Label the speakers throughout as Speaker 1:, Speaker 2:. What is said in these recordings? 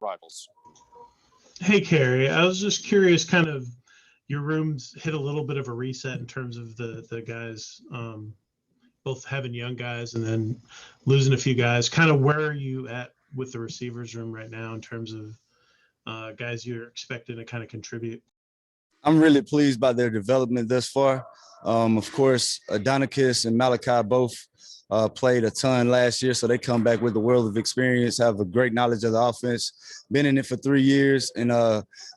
Speaker 1: rivals.
Speaker 2: Hey, Kerry, I was just curious, kind of your room's hit a little bit of a reset in terms of the guys, both having young guys and then losing a few guys. Kind of where are you at with the receivers room right now in terms of guys you're expecting to kind of contribute?
Speaker 3: I'm really pleased by their development thus far. Of course, Adonicus and Malachi both played a ton last year, so they come back with a world of experience, have a great knowledge of the offense, been in it for 3 years, and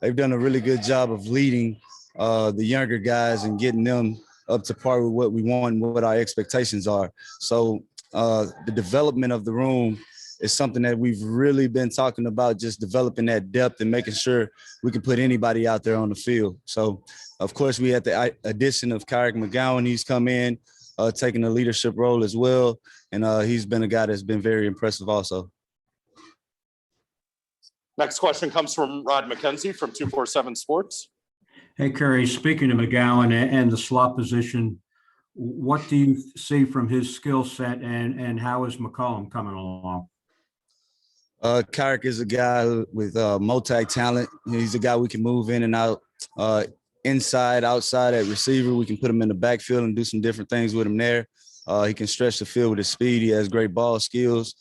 Speaker 3: they've done a really good job of leading the younger guys and getting them up to par with what we want and what our expectations are. So the development of the room is something that we've really been talking about, just developing that depth and making sure we can put anybody out there on the field. So, of course, we had the addition of Kyrick McGowan. He's come in, taking a leadership role as well, and he's been a guy that's been very impressive also.
Speaker 1: Next question comes from Rod McKenzie from 247 Sports.
Speaker 4: Hey, Kerry, speaking of McGowan and the slot position, what do you see from his skill set and how is McCollum coming along?
Speaker 3: Kyrick is a guy with multi-talent. He's a guy we can move in and out, inside, outside at receiver. We can put him in the backfield and do some different things with him there. He can stretch the field with his speed. He has great ball skills.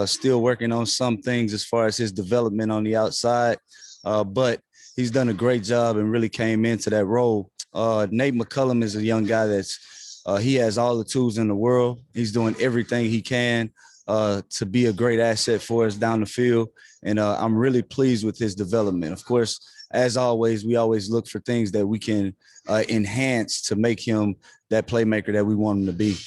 Speaker 3: Still working on some things as far as his development on the outside, but he's done a great job and really came into that role. Nate McCullum is a young guy that's he has all the tools in the world. He's doing everything he can to be a great asset for us down the field. And I'm really pleased with his development. Of course, as always, we always look for things that we can enhance to make him that playmaker that we want him to be.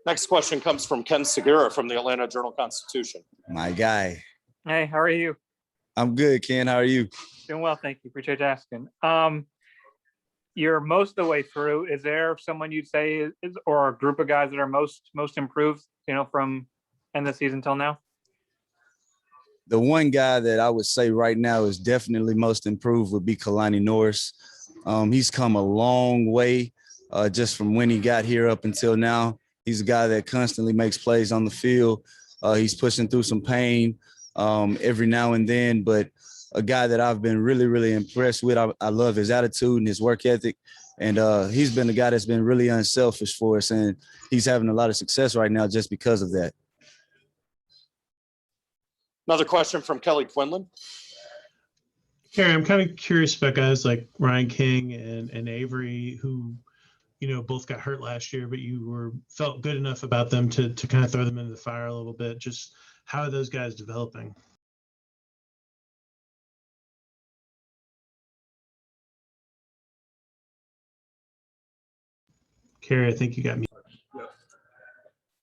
Speaker 1: Next question comes from Ken Segura from the Atlanta Journal-Constitution.
Speaker 3: My guy.
Speaker 5: Hey, how are you?
Speaker 3: I'm good, Ken. How are you?
Speaker 5: Doing well, thank you. Appreciate you asking. You're most of the way through. Is there someone you'd say is or a group of guys that are most improved, from end of the season till now?
Speaker 3: The one guy that I would say right now is definitely most improved would be Kalani Norris. He's come a long way just from when he got here up until now. He's a guy that constantly makes plays on the field. He's pushing through some pain every now and then, but a guy that I've been really, really impressed with. I love his attitude and his work ethic. And he's been a guy that's been really unselfish for us. And he's having a lot of success right now just because of that.
Speaker 1: Another question from Kelly Quinlan.
Speaker 2: Kerry, I'm kind of curious about guys like Ryan King and Avery, who, both got hurt last year, but you felt good enough about them to kind of throw them into the fire a little bit. Just how are those guys developing? Kerry, I think you got me.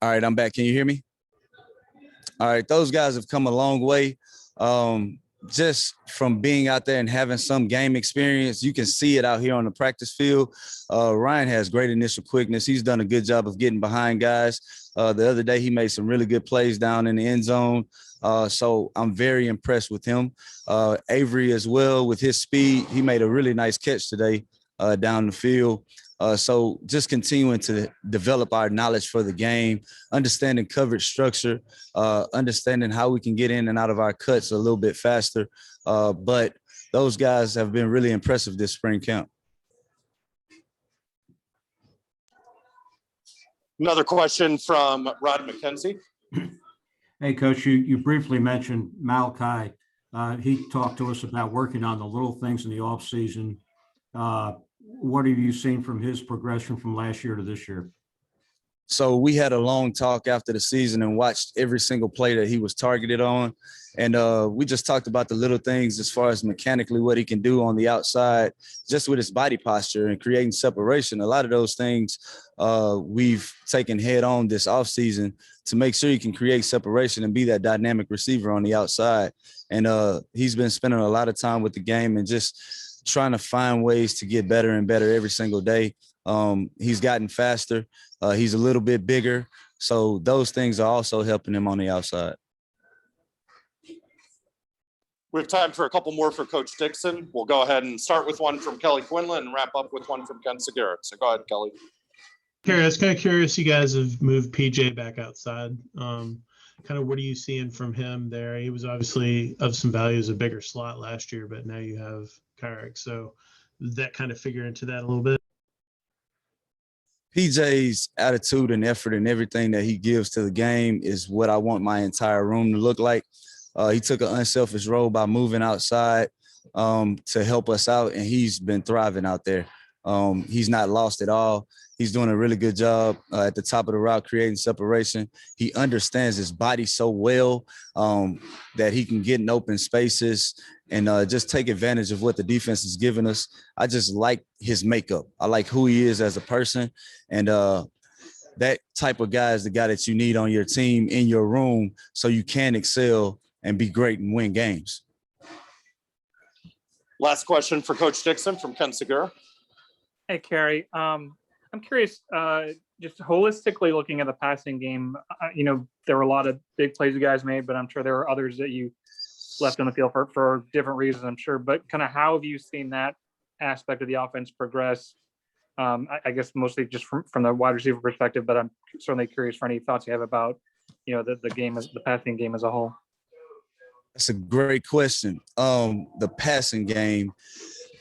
Speaker 3: All right, I'm back. Can you hear me? All right, those guys have come a long way. Just from being out there and having some game experience, you can see it out here on the practice field. Ryan has great initial quickness. He's done a good job of getting behind guys. The other day, he made some really good plays down in the end zone. So I'm very impressed with him. Avery as well, with his speed, he made a really nice catch today down the field. So just continuing to develop our knowledge for the game, understanding coverage structure, understanding how we can get in and out of our cuts a little bit faster. But those guys have been really impressive this spring camp.
Speaker 1: Another question from Rod McKenzie.
Speaker 4: Hey, Coach, you briefly mentioned Malachi. He talked to us about working on the little things in the offseason. What have you seen from his progression from last year to this year?
Speaker 3: So we had a long talk after the season and watched every single play that he was targeted on. And we just talked about the little things as far as mechanically what he can do on the outside, just with his body posture and creating separation. A lot of those things we've taken head on this offseason to make sure he can create separation and be that dynamic receiver on the outside. And he's been spending a lot of time with the game and just trying to find ways to get better and better every single day. He's gotten faster. He's a little bit bigger. So those things are also helping him on the outside.
Speaker 1: We have time for a couple more for Coach Dixon. We'll go ahead and start with one from Kelly Quinlan and wrap up with one from Ken Segura. So go ahead, Kelly.
Speaker 2: Kerry, I was kind of curious. You guys have moved PJ back outside. kind of what are you seeing from him there? He was obviously of some value as a bigger slot last year, but now you have Carrick. So does that kind of figure into that a little bit?
Speaker 3: PJ's attitude and effort and everything that he gives to the game is what I want my entire room to look like. He took an unselfish role by moving outside to help us out, and he's been thriving out there. He's not lost at all. He's doing a really good job at the top of the route, creating separation. He understands his body so well that he can get in open spaces and just take advantage of what the defense is giving us. I just like his makeup. I like who he is as a person. And that type of guy is the guy that you need on your team, in your room, so you can excel and be great and win games.
Speaker 1: Last question for Coach Dixon from Ken Segura.
Speaker 5: Hey, Kerry. I'm curious, just holistically looking at the passing game, there were a lot of big plays you guys made, but I'm sure there were others that you left on the field for different reasons, I'm sure. But kind of how have you seen that aspect of the offense progress? I guess mostly just from the wide receiver perspective, but I'm certainly curious for any thoughts you have about, the game, the passing game as a whole.
Speaker 3: That's a great question. The passing game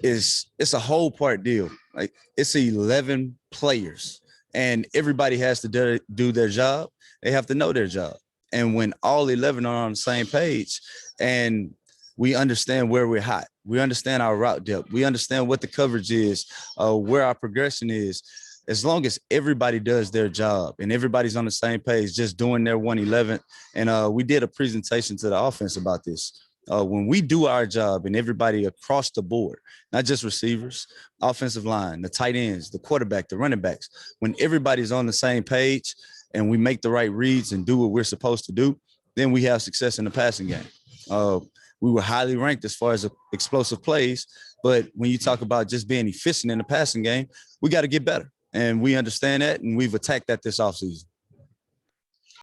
Speaker 3: it's a whole part deal. Like, it's 11 players and everybody has to do their job. They have to know their job. And when all 11 are on the same page and we understand where we're hot, we understand our route depth, we understand what the coverage is, where our progression is, as long as everybody does their job and everybody's on the same page, just doing their 111. And we did a presentation to the offense about this. When we do our job and everybody across the board, not just receivers, offensive line, the tight ends, the quarterback, the running backs, when everybody's on the same page and we make the right reads and do what we're supposed to do, then we have success in the passing game. We were highly ranked as far as explosive plays, but when you talk about just being efficient in the passing game, we got to get better. And we understand that, and we've attacked that this offseason.